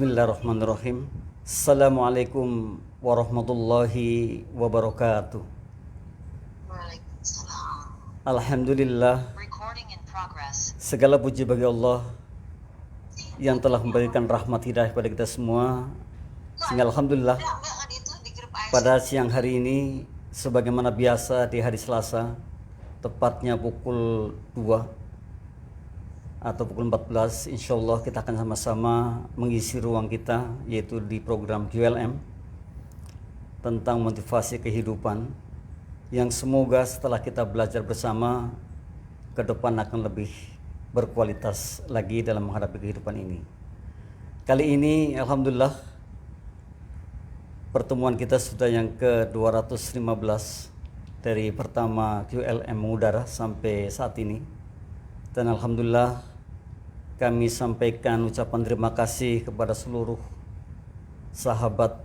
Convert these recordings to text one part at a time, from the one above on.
Bismillahirrahmanirrahim. Assalamualaikum warahmatullahi wabarakatuh. Waalaikumsalam. Alhamdulillah, Recording in progress. segala puji bagi Allah yang telah memberikan rahmat hidayah kepada kita semua. Sehingga Alhamdulillah Enggak kan itu di grup AS. pada siang hari ini sebagaimana biasa di hari Selasa, tepatnya pukul 2 atau pukul 14, insya Allah kita akan sama-sama mengisi ruang kita, yaitu di program QLM tentang motivasi kehidupan, yang semoga setelah kita belajar bersama ke depan akan lebih berkualitas lagi dalam menghadapi kehidupan ini. Kali ini Alhamdulillah pertemuan kita sudah yang ke-215 dari pertama QLM mengudara sampai saat ini. Dan Alhamdulillah kami sampaikan ucapan terima kasih kepada seluruh sahabat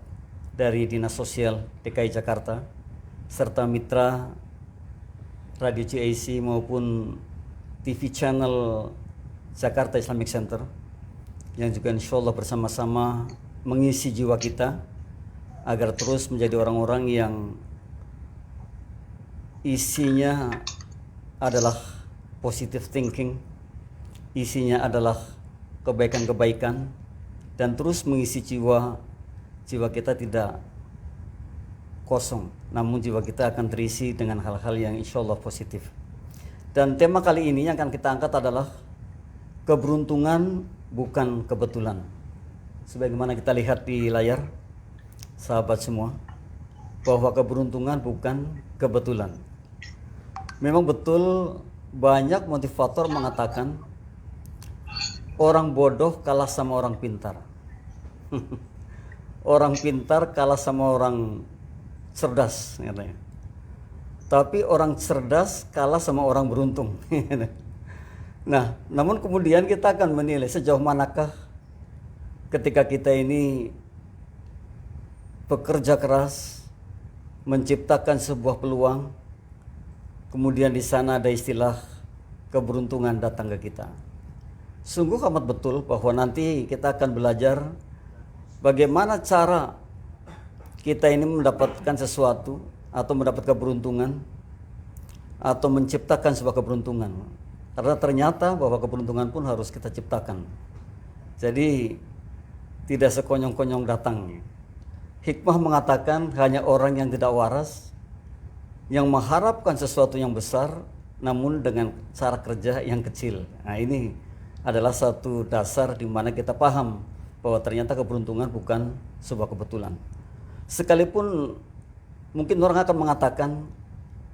dari Dinas Sosial DKI Jakarta serta mitra Radio GAC maupun TV channel Jakarta Islamic Center yang juga insya Allah bersama-sama mengisi jiwa kita agar terus menjadi orang-orang yang isinya adalah positive thinking, isinya adalah kebaikan-kebaikan, dan terus mengisi jiwa kita tidak kosong, namun jiwa kita akan terisi dengan hal-hal yang insya Allah positif. Dan tema kali ini yang akan kita angkat adalah keberuntungan bukan kebetulan. Sebagaimana kita lihat di layar, sahabat semua, bahwa keberuntungan bukan kebetulan. Memang betul banyak motivator mengatakan orang bodoh kalah sama orang pintar. Orang pintar kalah sama orang cerdas katanya. Tapi orang cerdas kalah sama orang beruntung. Nah, namun kemudian kita akan menilai sejauh manakah ketika kita ini bekerja keras menciptakan sebuah peluang, kemudian di sana ada istilah keberuntungan datang ke kita. Sungguh amat betul bahwa nanti kita akan belajar bagaimana cara kita ini mendapatkan sesuatu atau mendapat keberuntungan atau menciptakan sebuah keberuntungan. Karena ternyata bahwa keberuntungan pun harus kita ciptakan. Jadi tidak sekonyong-konyong datang. Hikmah mengatakan hanya orang yang tidak waras yang mengharapkan sesuatu yang besar namun dengan cara kerja yang kecil. Nah, ini adalah satu dasar di mana kita paham bahwa ternyata keberuntungan bukan sebuah kebetulan. Sekalipun mungkin orang akan mengatakan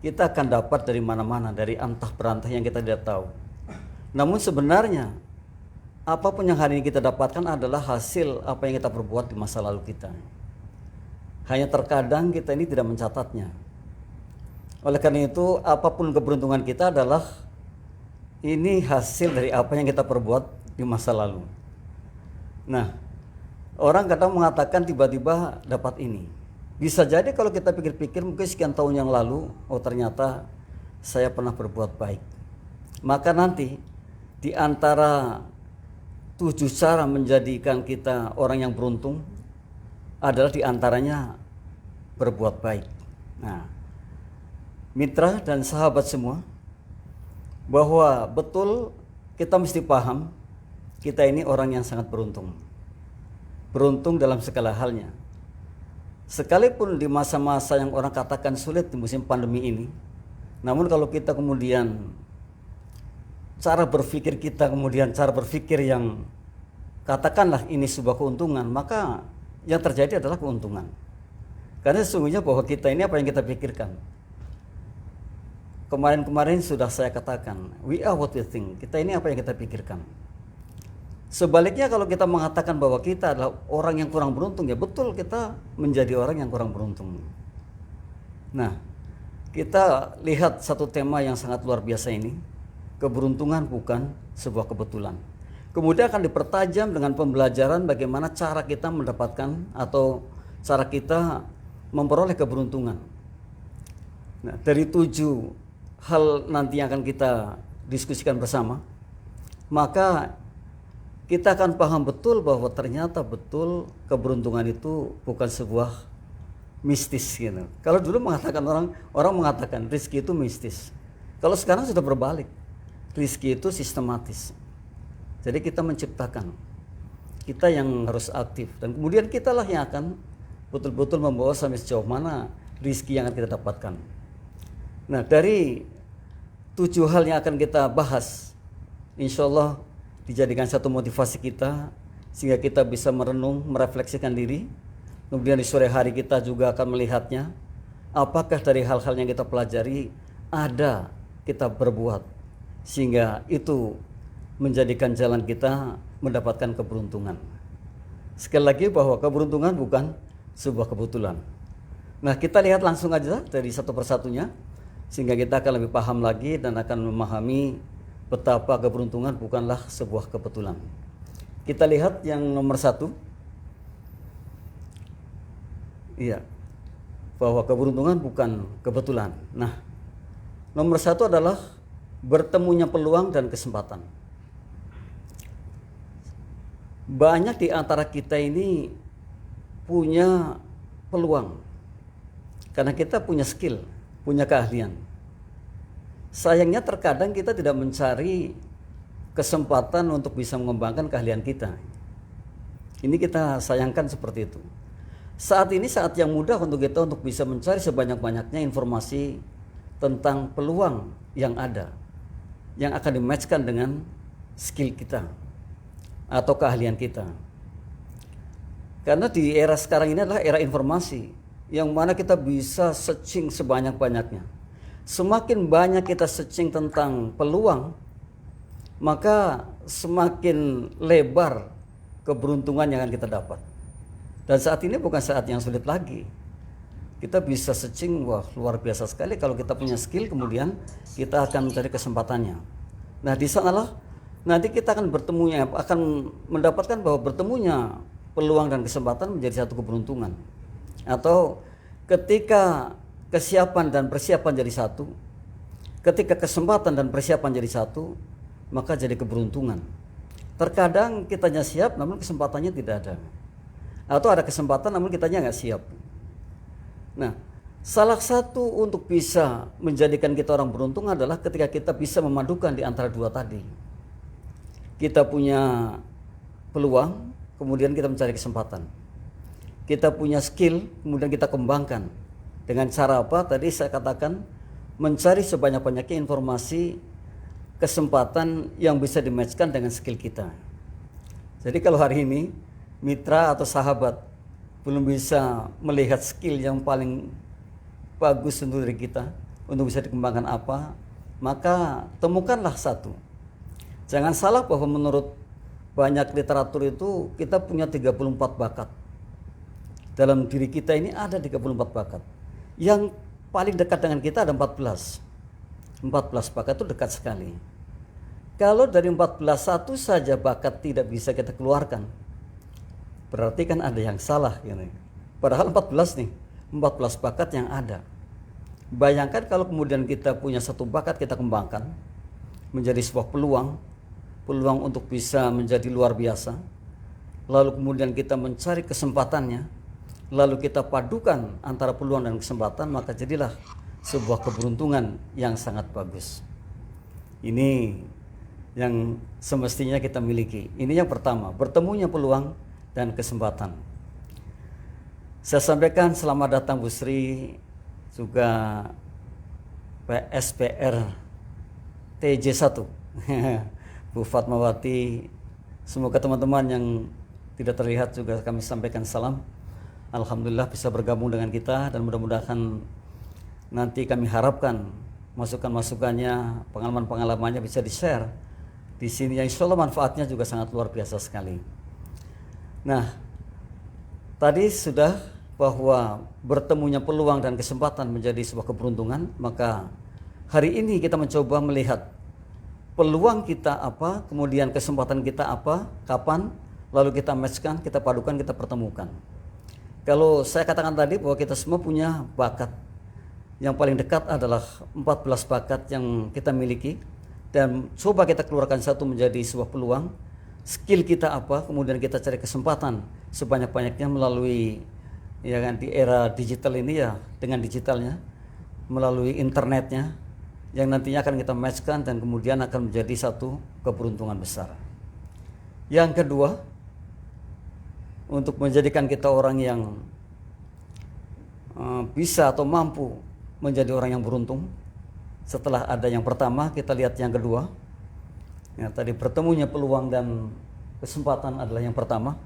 kita akan dapat dari mana-mana, dari antah berantah yang kita tidak tahu. Namun sebenarnya apapun yang hari ini kita dapatkan adalah hasil apa yang kita perbuat di masa lalu kita. Hanya terkadang kita ini tidak mencatatnya. Oleh karena itu, apapun keberuntungan kita adalah ini hasil dari apa yang kita perbuat di masa lalu. Nah, orang kadang mengatakan tiba-tiba dapat ini. Bisa jadi kalau kita pikir-pikir mungkin sekian tahun yang lalu, oh ternyata saya pernah berbuat baik. Maka nanti di antara 7 cara menjadikan kita orang yang beruntung adalah di antaranya berbuat baik. Nah, mitra dan sahabat semua, bahwa betul kita mesti paham kita ini orang yang sangat beruntung. Beruntung dalam segala halnya. Sekalipun di masa-masa yang orang katakan sulit di musim pandemi ini, namun kalau kita kemudian cara berpikir kita kemudian cara berpikir yang katakanlah ini sebuah keuntungan, maka yang terjadi adalah keuntungan. Karena sesungguhnya bahwa kita ini apa yang kita pikirkan. Kemarin-kemarin sudah saya katakan, we are what we think. Kita ini apa yang kita pikirkan. Sebaliknya kalau kita mengatakan bahwa kita adalah orang yang kurang beruntung, ya betul kita menjadi orang yang kurang beruntung. Nah, kita lihat satu tema yang sangat luar biasa ini. Keberuntungan bukan sebuah kebetulan. Kemudian akan dipertajam dengan pembelajaran bagaimana cara kita mendapatkan atau cara kita memperoleh keberuntungan. Nah, dari 7 hal nanti yang akan kita diskusikan bersama, maka kita akan paham betul bahwa ternyata betul keberuntungan itu bukan sebuah mistis gitu. Kalau dulu mengatakan orang mengatakan rezeki itu mistis. Kalau sekarang sudah berbalik. Rezeki itu sistematis. Jadi kita menciptakan. Kita yang harus aktif dan kemudian kitalah yang akan betul-betul membawa sampai sejauh mana rezeki yang akan kita dapatkan. Nah, dari 7 hal yang akan kita bahas, insya Allah dijadikan satu motivasi kita sehingga kita bisa merenung, merefleksikan diri. Kemudian di sore hari kita juga akan melihatnya, apakah dari hal-hal yang kita pelajari ada kita berbuat sehingga itu menjadikan jalan kita mendapatkan keberuntungan. Sekali lagi bahwa keberuntungan bukan sebuah kebetulan. Nah, kita lihat langsung aja dari satu persatunya sehingga kita akan lebih paham lagi dan akan memahami betapa keberuntungan bukanlah sebuah kebetulan. Kita lihat yang nomor 1. Iya, bahwa keberuntungan bukan kebetulan. Nah, nomor 1 adalah bertemunya peluang dan kesempatan. Banyak di antara kita ini punya peluang karena kita punya skill, punya keahlian. Sayangnya terkadang kita tidak mencari kesempatan untuk bisa mengembangkan keahlian kita. Ini kita sayangkan seperti itu. Saat ini saat yang mudah untuk kita untuk bisa mencari sebanyak-banyaknya informasi tentang peluang yang ada, yang akan di-matchkan dengan skill kita atau keahlian kita. Karena di era sekarang ini adalah era informasi yang mana kita bisa searching sebanyak-banyaknya. Semakin banyak kita searching tentang peluang, maka semakin lebar keberuntungan yang akan kita dapat. Dan saat ini bukan saat yang sulit lagi. Kita bisa searching, wah luar biasa sekali kalau kita punya skill, kemudian kita akan mencari kesempatannya. Nah, di sanalah nanti kita akan mendapatkan bahwa bertemunya peluang dan kesempatan menjadi satu keberuntungan. Atau ketika kesiapan dan persiapan jadi satu, ketika kesempatan dan persiapan jadi satu, maka jadi keberuntungan. Terkadang kitanya siap namun kesempatannya tidak ada. Atau ada kesempatan namun kitanya nggak siap. Nah, salah satu untuk bisa menjadikan kita orang beruntung adalah ketika kita bisa memadukan di antara dua tadi. Kita punya peluang, kemudian kita mencari kesempatan. Kita punya skill, kemudian kita kembangkan. Dengan cara apa? Tadi saya katakan mencari sebanyak-banyaknya informasi, kesempatan yang bisa di-matchkan dengan skill kita. Jadi kalau hari ini mitra atau sahabat belum bisa melihat skill yang paling bagus untuk diri kita, untuk bisa dikembangkan apa, maka temukanlah satu. Jangan salah bahwa menurut banyak literatur itu kita punya 34 bakat. Dalam diri kita ini ada 34 bakat. Yang paling dekat dengan kita ada 14. 14 bakat itu dekat sekali. Kalau dari 14 satu saja bakat tidak bisa kita keluarkan, berarti kan ada yang salah gitu. Padahal 14 nih, 14 bakat yang ada. Bayangkan kalau kemudian kita punya satu bakat kita kembangkan menjadi sebuah peluang untuk bisa menjadi luar biasa. Lalu kemudian kita mencari kesempatannya, lalu kita padukan antara peluang dan kesempatan, maka jadilah sebuah keberuntungan yang sangat bagus. Ini yang semestinya kita miliki. Ini yang pertama, bertemunya peluang dan kesempatan. Saya sampaikan selamat datang Bu Sri, juga PSPR TJ1 Bu Fatmawati. Semoga teman-teman yang tidak terlihat juga kami sampaikan salam. Alhamdulillah bisa bergabung dengan kita dan mudah-mudahan nanti kami harapkan masukan-masukannya, pengalaman-pengalamannya bisa di-share di sini yang insya Allah manfaatnya juga sangat luar biasa sekali. Nah, tadi sudah bahwa bertemunya peluang dan kesempatan menjadi sebuah keberuntungan, maka hari ini kita mencoba melihat peluang kita apa, kemudian kesempatan kita apa, kapan, lalu kita matchkan, kita padukan, kita pertemukan. Kalau saya katakan tadi bahwa kita semua punya bakat. Yang paling dekat adalah 14 bakat yang kita miliki, dan coba kita keluarkan satu menjadi sebuah peluang, skill kita apa, kemudian kita cari kesempatan sebanyak-banyaknya melalui ya kan di era digital ini ya, dengan digitalnya, melalui internetnya yang nantinya akan kita matchkan dan kemudian akan menjadi satu keberuntungan besar. Yang kedua, untuk menjadikan kita orang yang bisa atau mampu menjadi orang yang beruntung, setelah ada yang pertama, kita lihat yang kedua. Ya, tadi bertemunya peluang dan kesempatan adalah yang pertama.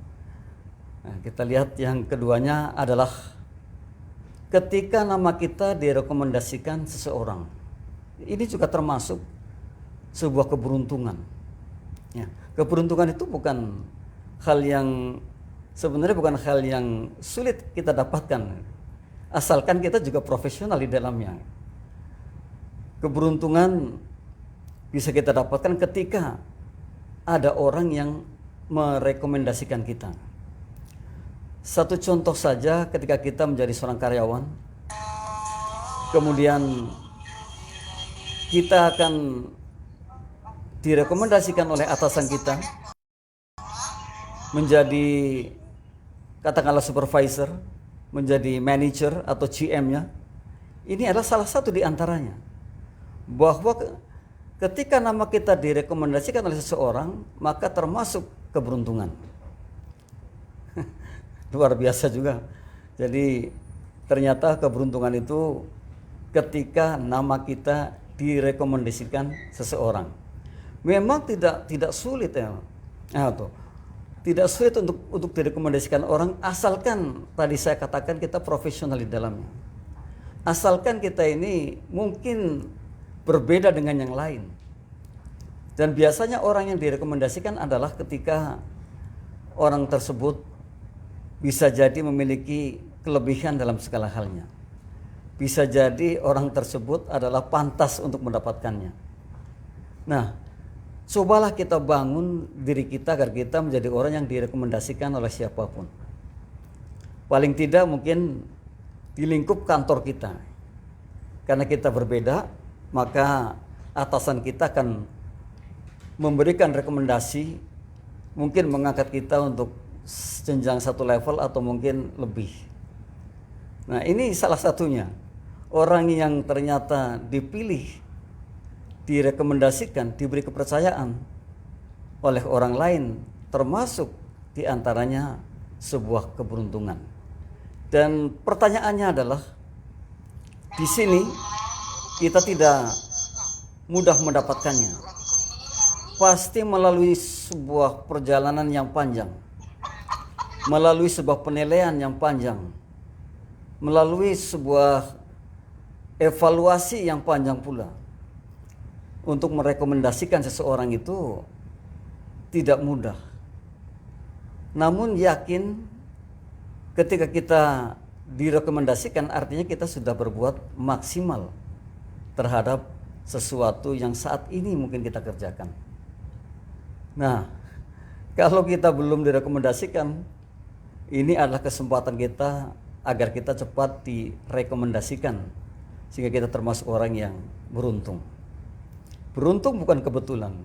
Nah, kita lihat yang keduanya adalah ketika nama kita direkomendasikan seseorang. Ini juga termasuk sebuah keberuntungan. Ya, keberuntungan itu bukan hal yang sebenarnya bukan hal yang sulit kita dapatkan, asalkan kita juga profesional di dalamnya. Keberuntungan bisa kita dapatkan ketika ada orang yang merekomendasikan kita. Satu contoh saja, ketika kita menjadi seorang karyawan, kemudian kita akan direkomendasikan oleh atasan kita menjadi katakanlah supervisor, menjadi manager atau GM-nya. Ini adalah salah satu di antaranya. Bahwa ketika nama kita direkomendasikan oleh seseorang, maka termasuk keberuntungan. Luar biasa juga. Jadi ternyata keberuntungan itu ketika nama kita direkomendasikan seseorang. Memang tidak sulit ya. Tidak sulit untuk direkomendasikan orang, asalkan tadi saya katakan kita profesional di dalamnya. Asalkan kita ini mungkin berbeda dengan yang lain. Dan biasanya orang yang direkomendasikan adalah ketika orang tersebut bisa jadi memiliki kelebihan dalam segala halnya. Bisa jadi orang tersebut adalah pantas untuk mendapatkannya. Nah, cobalah kita bangun diri kita agar kita menjadi orang yang direkomendasikan oleh siapapun. Paling tidak mungkin di lingkup kantor kita. Karena kita berbeda, maka atasan kita akan memberikan rekomendasi, mungkin mengangkat kita untuk jenjang satu level atau mungkin lebih. Nah, ini salah satunya. Orang yang ternyata dipilih, direkomendasikan, diberi kepercayaan oleh orang lain, termasuk diantaranya sebuah keberuntungan. Dan pertanyaannya adalah, di sini kita tidak mudah mendapatkannya. Pasti melalui sebuah perjalanan yang panjang, melalui sebuah penilaian yang panjang, melalui sebuah evaluasi yang panjang pula. Untuk merekomendasikan seseorang itu tidak mudah. Namun yakin ketika kita direkomendasikan, artinya kita sudah berbuat maksimal terhadap sesuatu yang saat ini mungkin kita kerjakan. Nah, kalau kita belum direkomendasikan, ini adalah kesempatan kita agar kita cepat direkomendasikan, sehingga kita termasuk orang yang beruntung. Beruntung bukan kebetulan.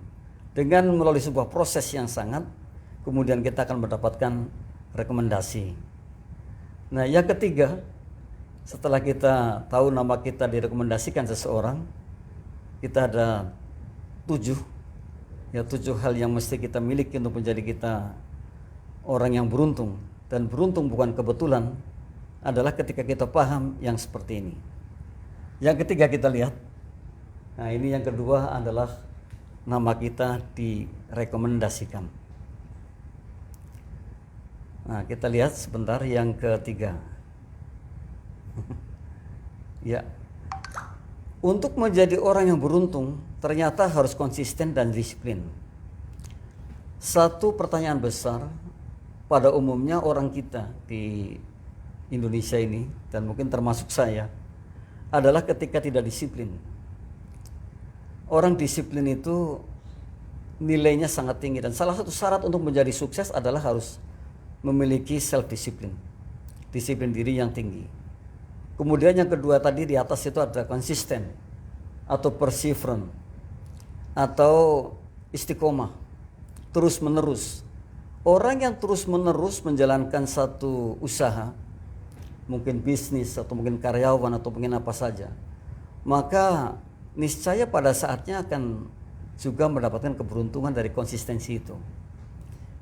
Dengan melalui sebuah proses yang sangat, kemudian kita akan mendapatkan rekomendasi. Nah, yang ketiga, setelah kita tahu nama kita direkomendasikan seseorang, kita ada 7 hal yang mesti kita miliki untuk menjadi kita orang yang beruntung. Dan beruntung bukan kebetulan, adalah ketika kita paham yang seperti ini. Yang ketiga kita lihat, nah ini yang kedua adalah nama kita direkomendasikan. Nah, kita lihat sebentar yang ketiga. Ya, untuk menjadi orang yang beruntung ternyata harus konsisten dan disiplin. Satu pertanyaan besar pada umumnya orang kita di Indonesia ini, dan mungkin termasuk saya, adalah ketika tidak disiplin. Orang disiplin itu nilainya sangat tinggi, dan salah satu syarat untuk menjadi sukses adalah harus memiliki self disiplin, disiplin diri yang tinggi. Kemudian yang kedua tadi di atas itu ada konsisten atau perseverance atau istiqomah. terus-menerus. Orang yang terus-menerus menjalankan satu usaha, mungkin bisnis atau mungkin karyawan atau mungkin apa saja, maka niscaya pada saatnya akan juga mendapatkan keberuntungan dari konsistensi itu.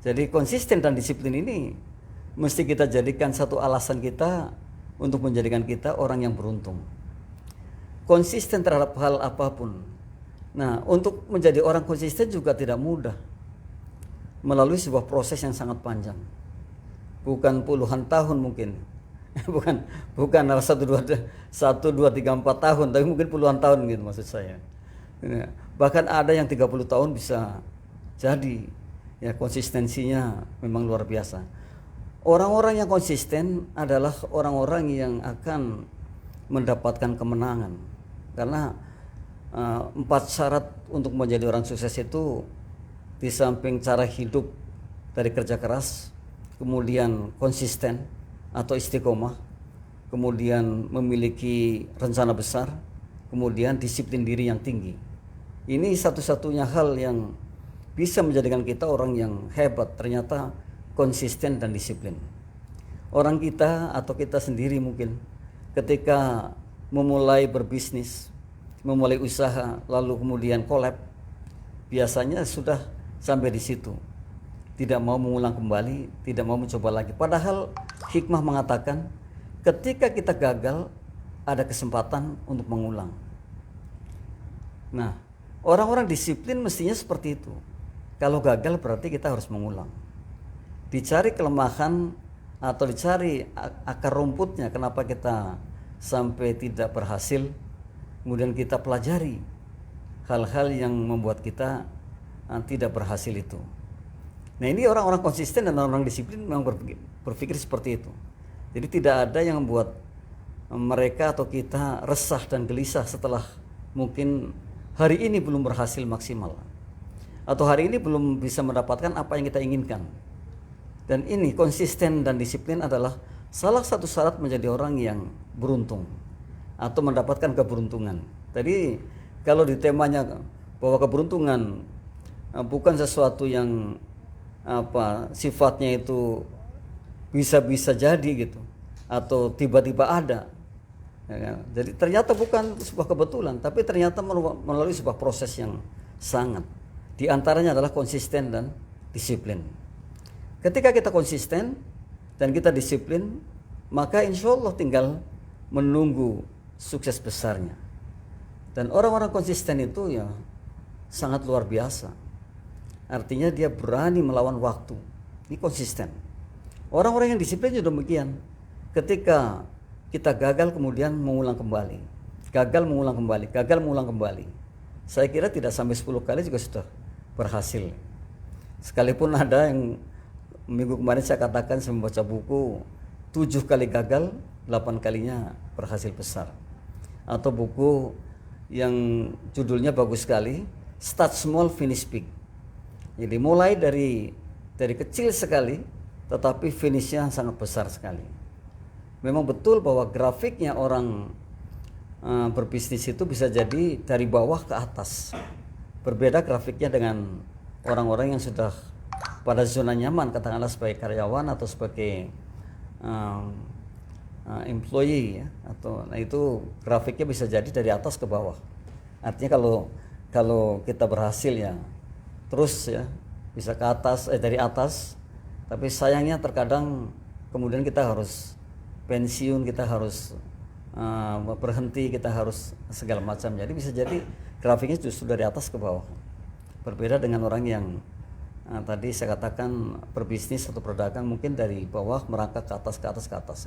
Jadi konsisten dan disiplin ini mesti kita jadikan satu alasan kita untuk menjadikan kita orang yang beruntung. Konsisten terhadap hal apapun. Nah, untuk menjadi orang konsisten juga tidak mudah. Melalui sebuah proses yang sangat panjang. Bukan puluhan tahun mungkin. bukan 1 2 3 4 tahun, tapi mungkin puluhan tahun gitu maksud saya. Bahkan ada yang 30 tahun bisa jadi. Ya, konsistensinya memang luar biasa. Orang-orang yang konsisten adalah orang-orang yang akan mendapatkan kemenangan. Karena 4 syarat untuk menjadi orang sukses itu, di samping cara hidup dari kerja keras, kemudian konsisten atau istiqomah, kemudian memiliki rencana besar, kemudian disiplin diri yang tinggi. Ini satu-satunya hal yang bisa menjadikan kita orang yang hebat, ternyata konsisten dan disiplin. Orang kita atau kita sendiri mungkin ketika memulai berbisnis, memulai usaha, lalu kemudian collab, biasanya sudah sampai di situ, tidak mau mengulang kembali, tidak mau mencoba lagi. Padahal hikmah mengatakan ketika kita gagal ada kesempatan untuk mengulang. Nah, orang-orang disiplin mestinya seperti itu. Kalau gagal berarti kita harus mengulang. Dicari kelemahan atau dicari akar rumputnya kenapa kita sampai tidak berhasil, kemudian kita pelajari hal-hal yang membuat kita tidak berhasil itu. Nah, ini orang-orang konsisten dan orang-orang disiplin memang berpikir seperti itu. Jadi tidak ada yang membuat mereka atau kita resah dan gelisah setelah mungkin hari ini belum berhasil maksimal, atau hari ini belum bisa mendapatkan apa yang kita inginkan. Dan ini konsisten dan disiplin adalah salah satu syarat menjadi orang yang beruntung atau mendapatkan keberuntungan. Tadi kalau di temanya bahwa keberuntungan bukan sesuatu yang sifatnya itu bisa-bisa jadi gitu, atau tiba-tiba ada. Ya kan? Jadi ternyata bukan sebuah kebetulan, tapi ternyata melalui sebuah proses yang sangat. Di antaranya adalah konsisten dan disiplin. Ketika kita konsisten dan kita disiplin, maka insya Allah tinggal menunggu sukses besarnya. Dan orang-orang konsisten itu ya sangat luar biasa. Artinya dia berani melawan waktu. Ini konsisten. Orang-orang yang disiplin juga demikian. Ketika kita gagal kemudian mengulang kembali. Gagal mengulang kembali, gagal mengulang kembali. Saya kira tidak sampai 10 kali juga sudah berhasil. Sekalipun ada yang minggu kemarin saya katakan saya membaca buku 7 kali gagal, 8 kalinya berhasil besar. Atau buku yang judulnya bagus sekali, Start Small Finish Big. Jadi mulai dari kecil sekali, tetapi finishnya sangat besar sekali. Memang betul bahwa grafiknya orang berbisnis itu bisa jadi dari bawah ke atas. Berbeda grafiknya dengan orang-orang yang sudah pada zona nyaman, katakanlah sebagai karyawan atau sebagai employee ya, atau itu grafiknya bisa jadi dari atas ke bawah. Artinya kalau kita berhasil ya terus ya bisa ke atas, dari atas, tapi sayangnya terkadang kemudian kita harus pensiun, kita harus berhenti, kita harus segala macam. Jadi bisa jadi grafiknya justru dari atas ke bawah. Berbeda dengan orang yang tadi saya katakan berbisnis atau berdagang mungkin dari bawah merangkak ke atas, ke atas, ke atas.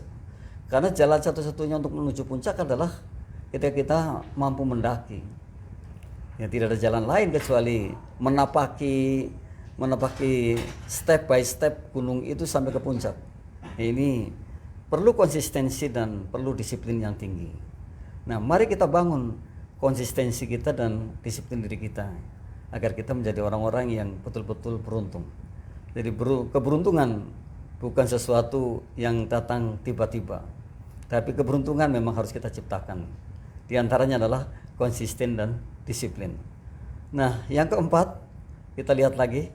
Karena jalan satu-satunya untuk menuju puncak adalah ketika kita mampu mendaki. Ya, tidak ada jalan lain kecuali menapaki step by step gunung itu sampai ke puncak. Ini perlu konsistensi dan perlu disiplin yang tinggi. Nah, mari kita bangun konsistensi kita dan disiplin diri kita agar kita menjadi orang-orang yang betul-betul beruntung. Jadi keberuntungan bukan sesuatu yang datang tiba-tiba, tapi keberuntungan memang harus kita ciptakan. Di antaranya adalah konsisten dan disiplin. Nah, yang keempat, kita lihat lagi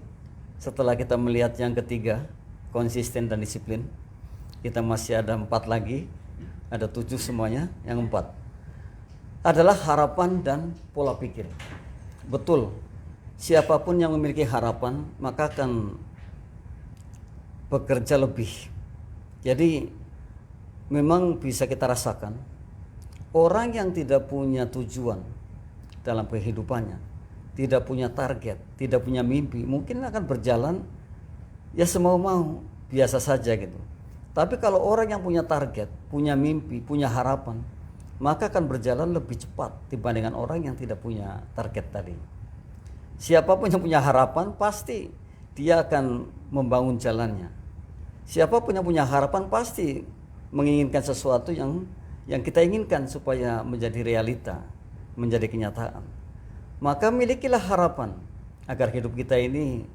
Setelah kita melihat yang ketiga, konsisten dan disiplin, kita masih ada 4 lagi, ada 7 semuanya, yang 4 adalah harapan dan pola pikir. Betul, siapapun yang memiliki harapan maka akan bekerja lebih. Jadi memang bisa kita rasakan orang yang tidak punya tujuan dalam kehidupannya, tidak punya target, tidak punya mimpi, mungkin akan berjalan ya semau-mau, biasa saja gitu. Tapi kalau orang yang punya target, punya mimpi, punya harapan, maka akan berjalan lebih cepat dibandingkan orang yang tidak punya target tadi. Siapapun yang punya harapan pasti dia akan membangun jalannya. Siapapun yang punya harapan pasti menginginkan sesuatu yang kita inginkan supaya menjadi realita, menjadi kenyataan. Maka milikilah harapan agar hidup kita ini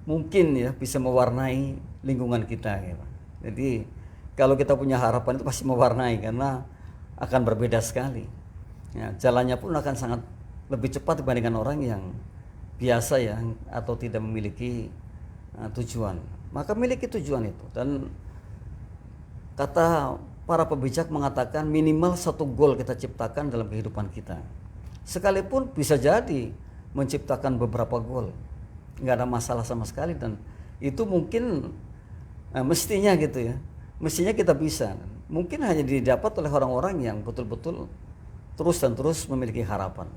mungkin ya bisa mewarnai lingkungan kita gitu. Jadi kalau kita punya harapan itu pasti mewarnai, karena akan berbeda sekali. Ya, jalannya pun akan sangat lebih cepat dibandingkan orang yang biasa ya, atau tidak memiliki tujuan. Maka miliki tujuan itu. Dan kata para pebijak mengatakan minimal 1 goal kita ciptakan dalam kehidupan kita. Sekalipun bisa jadi menciptakan beberapa goal, nggak ada masalah sama sekali, dan itu mungkin mestinya gitu ya, mestinya kita bisa. Mungkin hanya didapat oleh orang-orang yang betul-betul terus dan terus memiliki harapan.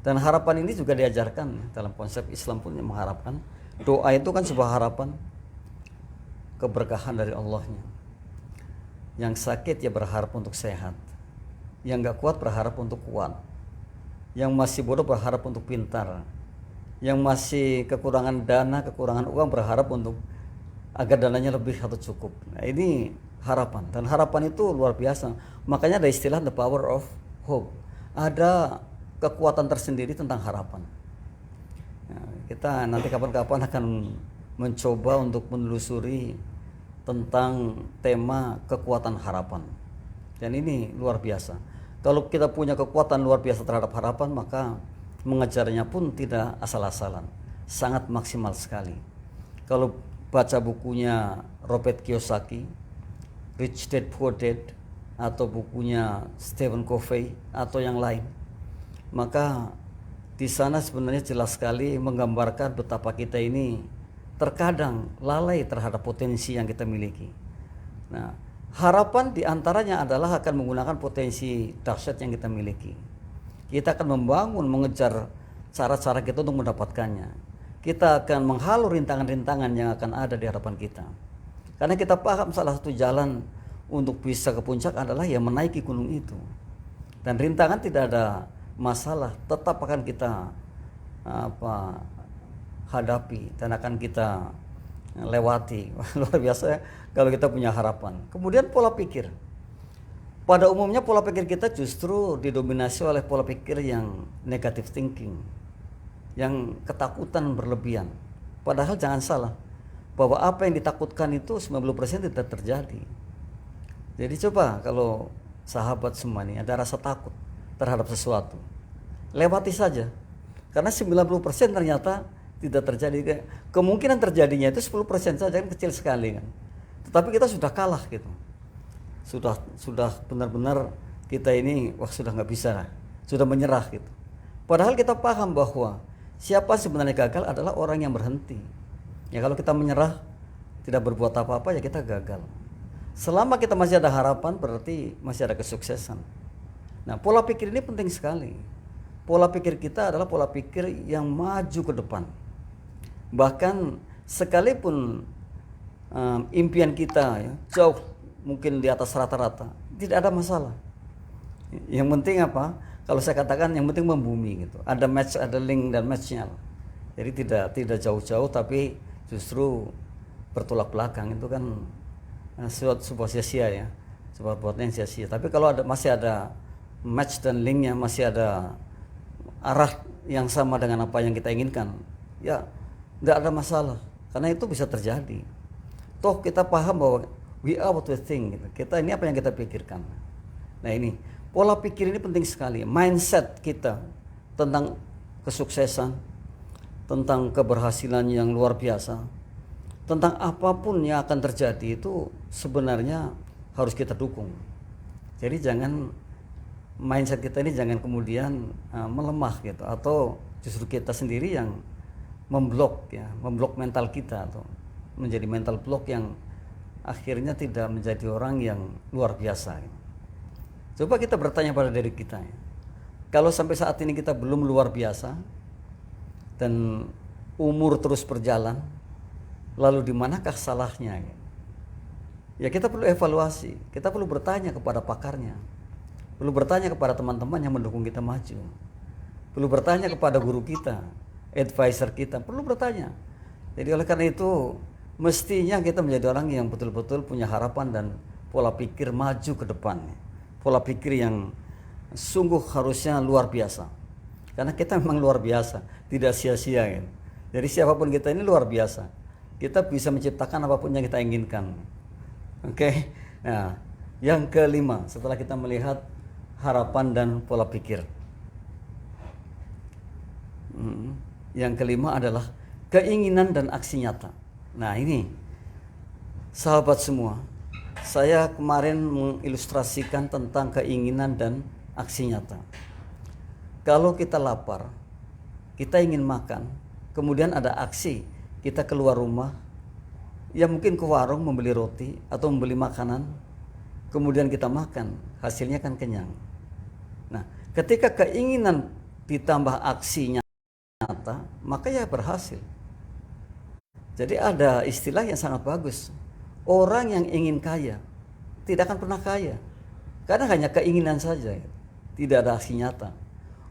Dan harapan ini juga diajarkan dalam konsep Islam pun, yang mengharapkan doa itu kan sebuah harapan keberkahan dari Allahnya. Yang sakit ya berharap untuk sehat, yang nggak kuat berharap untuk kuat, yang masih bodoh berharap untuk pintar, yang masih kekurangan dana, kekurangan uang berharap untuk agar dananya lebih atau cukup. Nah, ini harapan, dan harapan itu luar biasa. Makanya ada istilah the power of hope. Ada kekuatan tersendiri tentang harapan. Nah, kita nanti kapan-kapan akan mencoba untuk menelusuri tentang tema kekuatan harapan. Dan ini luar biasa. Kalau kita punya kekuatan luar biasa terhadap harapan, maka mengejarnya pun tidak asal-asalan, sangat maksimal sekali. Kalau baca bukunya Robert Kiyosaki, Rich Dad Poor Dad, atau bukunya Stephen Covey atau yang lain, maka di sana sebenarnya jelas sekali menggambarkan betapa kita ini terkadang lalai terhadap potensi yang kita miliki. Nah, harapan diantaranya adalah akan menggunakan potensi dahsyat yang kita miliki. Kita akan membangun, mengejar cara-cara kita untuk mendapatkannya. Kita akan menghalau rintangan-rintangan yang akan ada di hadapan kita. Karena kita paham salah satu jalan untuk bisa ke puncak adalah ya menaiki gunung itu. Dan rintangan tidak ada masalah, tetap akan kita hadapi dan akan kita lewati. Luar biasa ya, kalau kita punya harapan. Kemudian pola pikir. Pada umumnya pola pikir kita justru didominasi oleh pola pikir yang negative thinking, yang ketakutan berlebihan. Padahal jangan salah, bahwa apa yang ditakutkan itu 90% tidak terjadi. Jadi coba kalau sahabat semua ini ada rasa takut terhadap sesuatu, lewati saja. Karena 90% ternyata tidak terjadi. Kemungkinan terjadinya itu 10% saja, kan kecil sekali kan. Tetapi kita sudah kalah gitu. Sudah benar-benar kita ini sudah nggak bisa, sudah menyerah gitu. Padahal kita paham bahwa siapa sebenarnya gagal adalah orang yang berhenti. Ya kalau kita menyerah, tidak berbuat apa-apa, ya kita gagal. Selama kita masih ada harapan, berarti masih ada kesuksesan. Nah, pola pikir ini penting sekali. Pola pikir kita adalah pola pikir yang maju ke depan. Bahkan sekalipun impian kita ya, jauh mungkin di atas rata-rata, tidak ada masalah. Yang penting apa? Kalau saya katakan yang penting membumi gitu. Ada match, ada link dan matchnya. Jadi tidak jauh-jauh, tapi justru bertolak belakang, itu kan sebuah sia-sia ya, sebuah buatnya sia-sia. Tapi kalau masih ada match dan linknya, masih ada arah yang sama dengan apa yang kita inginkan, ya tidak ada masalah, karena itu bisa terjadi. Toh kita paham bahwa we are what we think gitu. Kita ini apa yang kita pikirkan. Nah ini pola pikir ini penting sekali. Mindset kita tentang kesuksesan, tentang keberhasilan yang luar biasa, tentang apapun yang akan terjadi itu sebenarnya harus kita dukung. Jadi jangan mindset kita ini jangan kemudian melemah gitu, atau justru kita sendiri yang memblok mental kita, atau menjadi mental block yang akhirnya tidak menjadi orang yang luar biasa. Coba kita bertanya pada diri kita, kalau sampai saat ini kita belum luar biasa dan umur terus berjalan, lalu di manakah salahnya? Ya kita perlu evaluasi, kita perlu bertanya kepada pakarnya, perlu bertanya kepada teman-teman yang mendukung kita maju, perlu bertanya kepada guru kita, advisor kita, perlu bertanya. Jadi oleh karena itu mestinya kita menjadi orang yang betul-betul punya harapan dan pola pikir maju ke depan, pola pikir yang sungguh harusnya luar biasa, karena kita memang luar biasa, tidak sia-sia ya. Jadi siapapun kita ini luar biasa, kita bisa menciptakan apapun yang kita inginkan. Oke. Nah, yang kelima setelah kita melihat harapan dan pola pikir, yang kelima adalah keinginan dan aksi nyata. Nah ini sahabat semua, saya kemarin mengilustrasikan tentang keinginan dan aksi nyata. Kalau kita lapar, kita ingin makan, kemudian ada aksi, kita keluar rumah, ya mungkin ke warung membeli roti atau membeli makanan, kemudian kita makan, hasilnya kan kenyang. Nah, ketika keinginan ditambah aksi nyata, maka ya berhasil. Jadi ada istilah yang sangat bagus, orang yang ingin kaya tidak akan pernah kaya, karena hanya keinginan saja, tidak ada aksi nyata.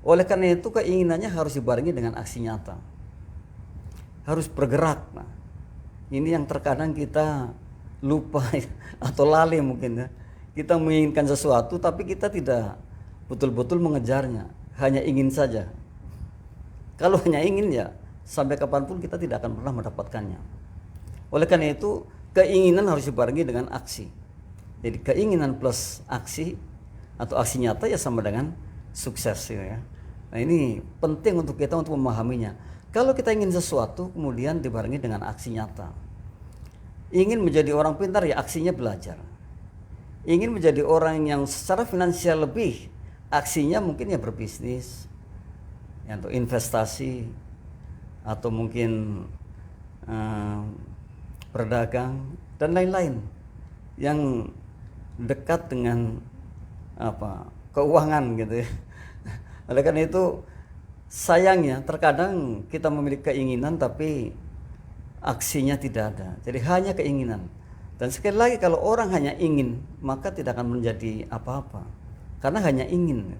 Oleh karena itu keinginannya harus dibarengi dengan aksi nyata, harus bergerak. Nah, ini yang terkadang kita lupa atau lalai mungkin ya. Kita menginginkan sesuatu tapi kita tidak betul-betul mengejarnya, hanya ingin saja. Kalau hanya ingin ya sampai kapanpun kita tidak akan pernah mendapatkannya. Oleh karena itu keinginan harus dibarengi dengan aksi. Jadi keinginan plus aksi atau aksi nyata ya sama dengan sukses ya. Nah ini penting untuk kita untuk memahaminya. Kalau kita ingin sesuatu kemudian dibarengi dengan aksi nyata. Ingin menjadi orang pintar ya aksinya belajar. Ingin menjadi orang yang secara finansial lebih, aksinya mungkin ya berbisnis, ya, untuk investasi, atau mungkin berdagang dan lain-lain yang dekat dengan keuangan gitu ya. Oleh karena itu sayangnya terkadang kita memiliki keinginan tapi aksinya tidak ada. Jadi hanya keinginan. Dan sekali lagi kalau orang hanya ingin maka tidak akan menjadi apa-apa. Karena hanya ingin.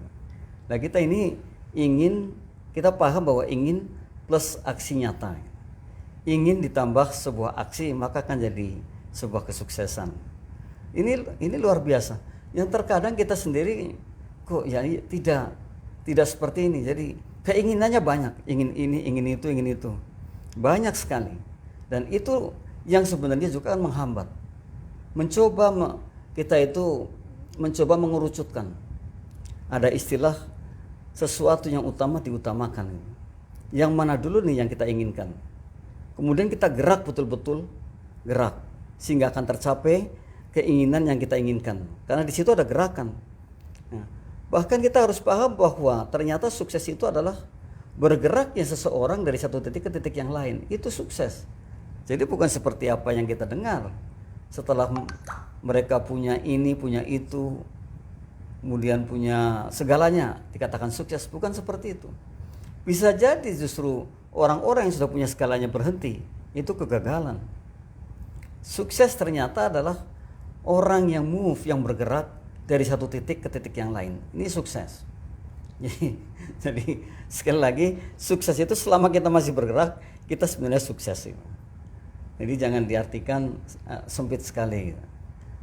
Nah kita ini ingin, kita paham bahwa ingin plus aksi nyata. Ingin ditambah sebuah aksi maka akan jadi sebuah kesuksesan. Ini luar biasa. Yang terkadang kita sendiri kok ya tidak seperti ini. Jadi keinginannya banyak, ingin ini, ingin itu. Banyak sekali. Dan itu yang sebenarnya juga kan menghambat. Kita itu mencoba mengerucutkan. Ada istilah sesuatu yang utama diutamakan. Yang mana dulu nih yang kita inginkan. Kemudian kita gerak betul-betul, gerak sehingga akan tercapai keinginan yang kita inginkan. Karena di situ ada gerakan. Nah, bahkan kita harus paham bahwa ternyata sukses itu adalah bergeraknya seseorang dari satu titik ke titik yang lain. Itu sukses. Jadi bukan seperti apa yang kita dengar. Setelah mereka punya ini, punya itu, kemudian punya segalanya, dikatakan sukses. Bukan seperti itu. Bisa jadi justru orang-orang yang sudah punya segalanya berhenti. Itu kegagalan. Sukses ternyata adalah orang yang move, yang bergerak dari satu titik ke titik yang lain. Ini sukses. Jadi sekali lagi, sukses itu selama kita masih bergerak, kita sebenarnya sukses. Jadi jangan diartikan sempit sekali.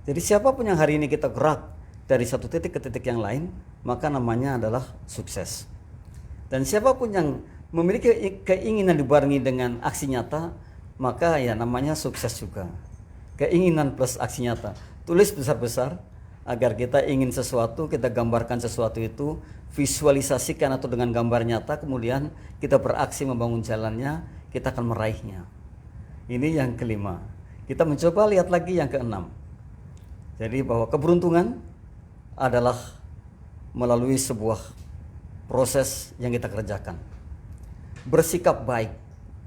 Jadi siapapun yang hari ini kita gerak dari satu titik ke titik yang lain, maka namanya adalah sukses. Dan siapapun yang memiliki keinginan dibarengi dengan aksi nyata, maka ya namanya sukses juga. Keinginan plus aksi nyata. Tulis besar-besar agar kita ingin sesuatu, kita gambarkan sesuatu itu, visualisasikan atau dengan gambar nyata, kemudian kita beraksi membangun jalannya, kita akan meraihnya. Ini yang kelima. Kita mencoba lihat lagi yang keenam. Jadi bahwa keberuntungan adalah melalui sebuah proses yang kita kerjakan. Bersikap baik.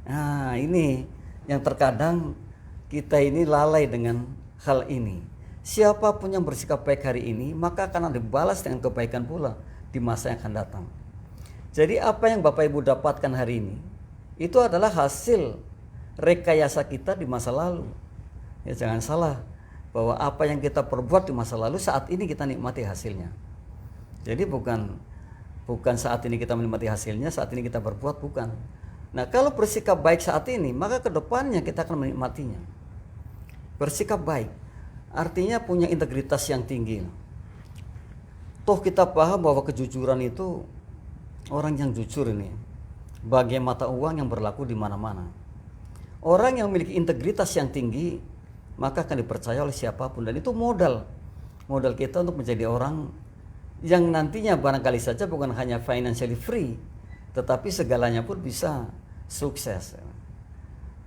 Nah, ini yang terkadang kita ini lalai dengan hal ini. Siapapun yang bersikap baik hari ini, maka akan dibalas dengan kebaikan pula di masa yang akan datang. Jadi apa yang Bapak Ibu dapatkan hari ini, itu adalah hasil rekayasa kita di masa lalu. Ya, jangan salah bahwa apa yang kita perbuat di masa lalu, saat ini kita nikmati hasilnya. Jadi bukan saat ini kita menikmati hasilnya, saat ini kita berbuat, bukan. Nah, kalau bersikap baik saat ini, maka ke depannya kita akan menikmatinya. Bersikap baik artinya punya integritas yang tinggi. Toh kita paham bahwa kejujuran itu, orang yang jujur ini bagai mata uang yang berlaku di mana-mana. Orang yang memiliki integritas yang tinggi, maka akan dipercaya oleh siapapun, dan itu modal kita untuk menjadi orang yang nantinya barangkali saja bukan hanya financially free, tetapi segalanya pun bisa sukses.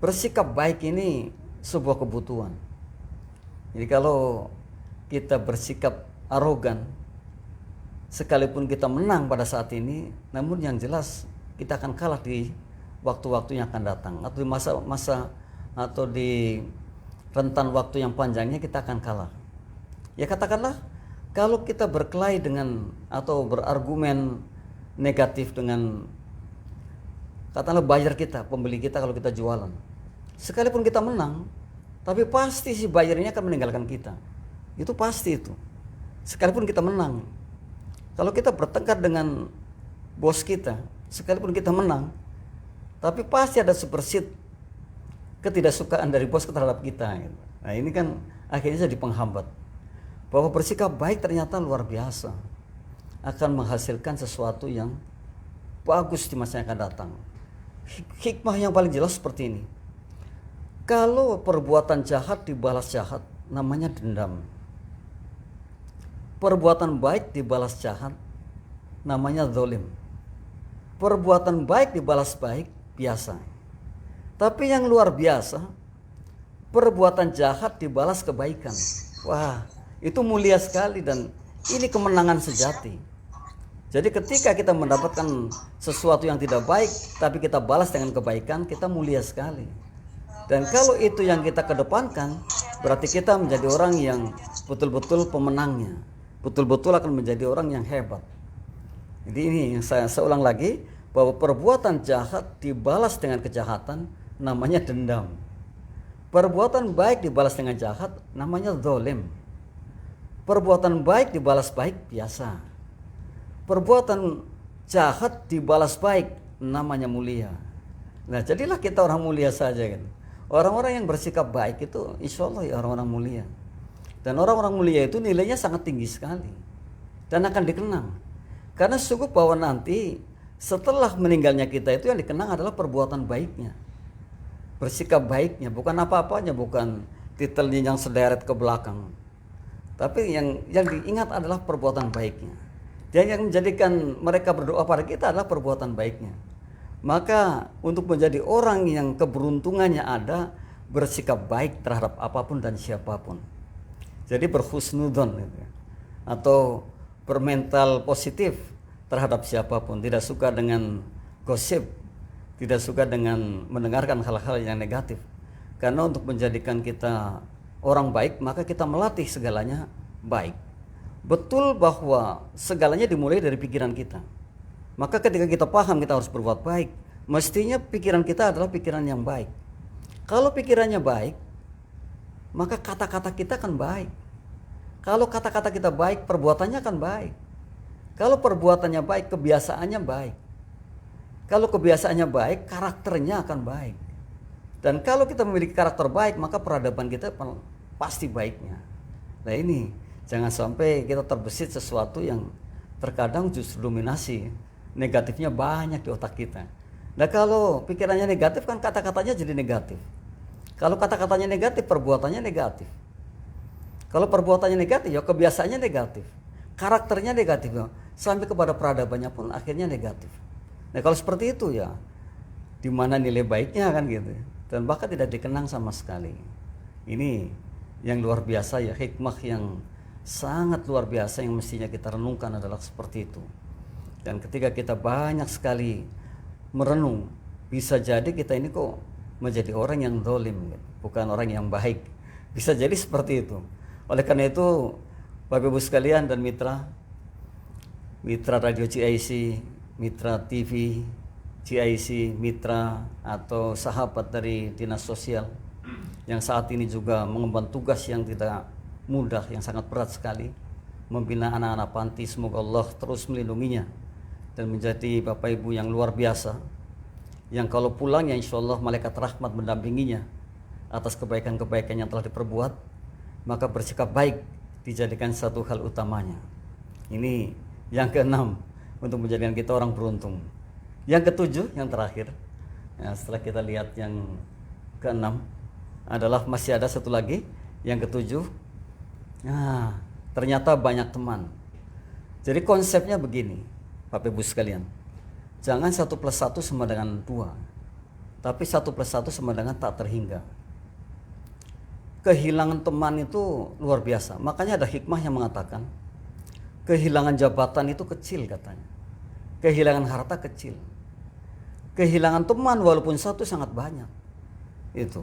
Bersikap baik ini sebuah kebutuhan. Jadi kalau kita bersikap arogan, sekalipun kita menang pada saat ini, namun yang jelas kita akan kalah di waktu-waktu yang akan datang, atau di masa atau di rentan waktu yang panjangnya kita akan kalah. Ya, katakanlah kalau kita berkelahi dengan atau berargumen negatif dengan katakanlah buyer kita, pembeli kita kalau kita jualan. Sekalipun kita menang, tapi pasti si buyer ini akan meninggalkan kita. Itu pasti itu. Sekalipun kita menang. Kalau kita bertengkar dengan bos kita, sekalipun kita menang, tapi pasti ada sepersit ketidaksukaan dari bos terhadap kita. Nah, ini kan akhirnya jadi penghambat. Bahwa bersikap baik ternyata luar biasa, akan menghasilkan sesuatu yang bagus di masa yang akan datang. Hikmah yang paling jelas seperti ini. Kalau perbuatan jahat dibalas jahat, namanya dendam. Perbuatan baik dibalas jahat, namanya zalim. Perbuatan baik dibalas baik, biasa. Tapi yang luar biasa, perbuatan jahat dibalas kebaikan. Wah, itu mulia sekali, dan ini kemenangan sejati. Jadi ketika kita mendapatkan sesuatu yang tidak baik, tapi kita balas dengan kebaikan, kita mulia sekali. Dan kalau itu yang kita kedepankan, berarti kita menjadi orang yang betul-betul pemenangnya. Betul-betul akan menjadi orang yang hebat. Jadi ini yang saya ulang lagi, bahwa perbuatan jahat dibalas dengan kejahatan, namanya dendam. Perbuatan baik dibalas dengan jahat, namanya zalim. Perbuatan baik dibalas baik, biasa. Perbuatan jahat dibalas baik, namanya mulia. Nah, jadilah kita orang mulia saja kan. Orang-orang yang bersikap baik itu insya Allah ya orang-orang mulia. Dan orang-orang mulia itu nilainya sangat tinggi sekali, dan akan dikenang. Karena sungguh bahwa nanti setelah meninggalnya kita itu yang dikenang adalah perbuatan baiknya, bersikap baiknya, bukan apa-apanya, bukan titelnya yang sederet ke belakang. Tapi yang diingat adalah perbuatan baiknya. Dan yang menjadikan mereka berdoa pada kita adalah perbuatan baiknya. Maka untuk menjadi orang yang keberuntungannya ada, bersikap baik terhadap apapun dan siapapun. Jadi berhusnudzon gitu, atau bermental positif terhadap siapapun, tidak suka dengan gosip, tidak suka dengan mendengarkan hal-hal yang negatif. Karena untuk menjadikan kita orang baik, maka kita melatih segalanya baik. Betul bahwa segalanya dimulai dari pikiran kita. Maka ketika kita paham kita harus berbuat baik, mestinya pikiran kita adalah pikiran yang baik. Kalau pikirannya baik, maka kata-kata kita akan baik. Kalau kata-kata kita baik, perbuatannya akan baik. Kalau perbuatannya baik, kebiasaannya baik. Kalau kebiasaannya baik, karakternya akan baik. Dan kalau kita memiliki karakter baik, maka peradaban kita pasti baiknya. Nah ini, jangan sampai kita terbesit sesuatu yang terkadang justru dominasi. Negatifnya banyak di otak kita. Nah kalau pikirannya negatif kan kata-katanya jadi negatif. Kalau kata-katanya negatif, perbuatannya negatif. Kalau perbuatannya negatif, ya kebiasaannya negatif. Karakternya negatif. sampai kepada peradabannya pun akhirnya negatif. Nah kalau seperti itu ya, di mana nilai baiknya kan gitu, dan bahkan tidak dikenang sama sekali. Ini yang luar biasa ya, hikmah yang sangat luar biasa yang mestinya kita renungkan adalah seperti itu. Dan ketika kita banyak sekali merenung, bisa jadi kita ini kok menjadi orang yang zalim, bukan orang yang baik. Bisa jadi seperti itu. Oleh karena itu, Bapak Ibu sekalian dan mitra Radio GIC, mitra TV GIC, mitra atau sahabat dari dinas sosial yang saat ini juga mengemban tugas yang tidak mudah, yang sangat berat sekali, membina anak-anak panti. Semoga Allah terus melindunginya dan menjadi Bapak Ibu yang luar biasa, yang kalau pulang ya insya Allah malaikat rahmat mendampinginya atas kebaikan-kebaikan yang telah diperbuat, maka bersikap baik dijadikan satu hal utamanya. Ini yang keenam, untuk menjadikan kita orang beruntung. Yang ketujuh, yang terakhir, ya, setelah kita lihat yang keenam, adalah masih ada satu lagi, yang ketujuh. Nah, ternyata banyak teman. Jadi konsepnya begini, Bapak Ibu sekalian, jangan 1+1 sama dengan 2, tapi 1+1 sama dengan tak terhingga. Kehilangan teman itu luar biasa. Makanya ada hikmah yang mengatakan, kehilangan jabatan itu kecil katanya, kehilangan harta kecil, kehilangan teman walaupun satu sangat banyak. Itu.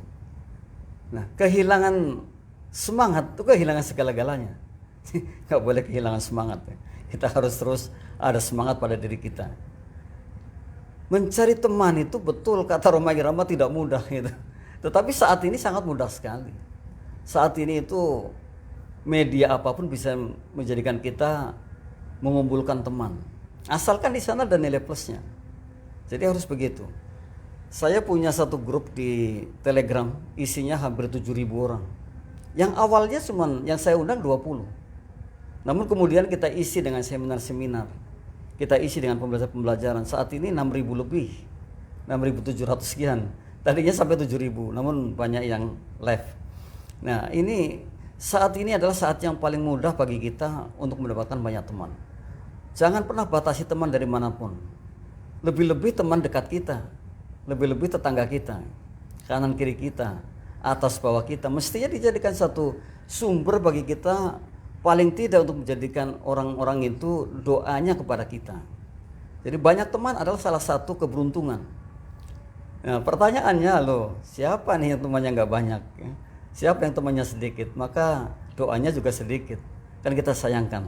Nah, kehilangan semangat itu kehilangan segala-galanya. Nggak boleh kehilangan semangat. Kita harus terus ada semangat pada diri kita. Mencari teman itu betul kata Roma Irama tidak mudah gitu. Tetapi saat ini sangat mudah sekali. Saat ini itu media apapun bisa menjadikan kita mengumpulkan teman. Asalkan di sana ada nilai plusnya. Jadi harus begitu. Saya punya satu grup di Telegram, isinya hampir 7.000 orang. Yang awalnya cuma yang saya undang 20. Namun kemudian kita isi dengan seminar-seminar. Kita isi dengan pembelajaran-pembelajaran. Saat ini 6.000 lebih. 6.700 sekian. Tadinya sampai 7.000, namun banyak yang live. Nah, saat ini adalah saat yang paling mudah bagi kita untuk mendapatkan banyak teman. Jangan pernah batasi teman dari manapun. Lebih-lebih teman dekat kita, lebih-lebih tetangga kita, kanan kiri kita, atas bawah kita, mestinya dijadikan satu sumber bagi kita, paling tidak untuk menjadikan orang-orang itu doanya kepada kita. Jadi banyak teman adalah salah satu keberuntungan. Nah, pertanyaannya loh, siapa nih yang temannya nggak banyak? Siapa yang temannya sedikit? Maka doanya juga sedikit. Kan kita sayangkan.